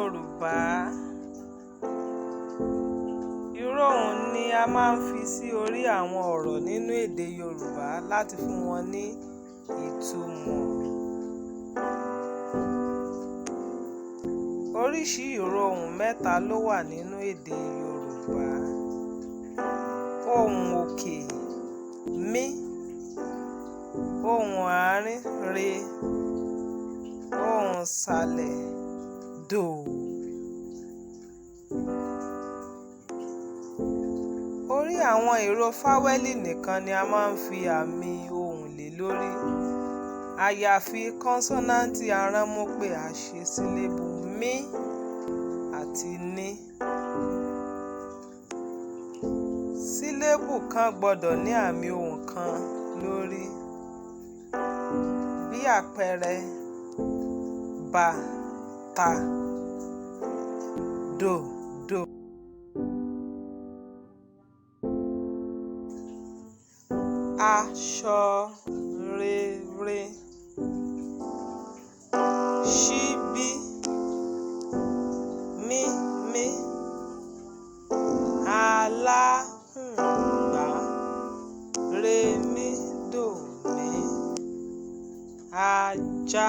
Yorùbá. Irú ohùn ni a máa ń fi sí orí àwọn ọ̀rọ̀ nínú èdè Yorùbá láti fún wọn ní ìtumọ̀. Oríṣi ìró ohùn mẹ́ta ló wà nínú èdè Yorùbá. Ohùn òkè mí, ohùn àárín re, ohùn ìsàlẹ̀ dò. Orí àwọn ìró fáwẹ́lì nìkan ni a máa ń fi àmì ohùn lé lórí. Àyàfi kọ́nsọ́náǹtì aránmọ́pé àṣesílébù mí àti ní. Sílébù kan gbọ́dọ̀ ní àmì ohùn kan lórí. Bí àpẹẹrẹ bà, tà, dò, dò. Aṣọ, rere. Ṣíbí, mímí. Aláǹgbá, rèmídòmí. Ajá.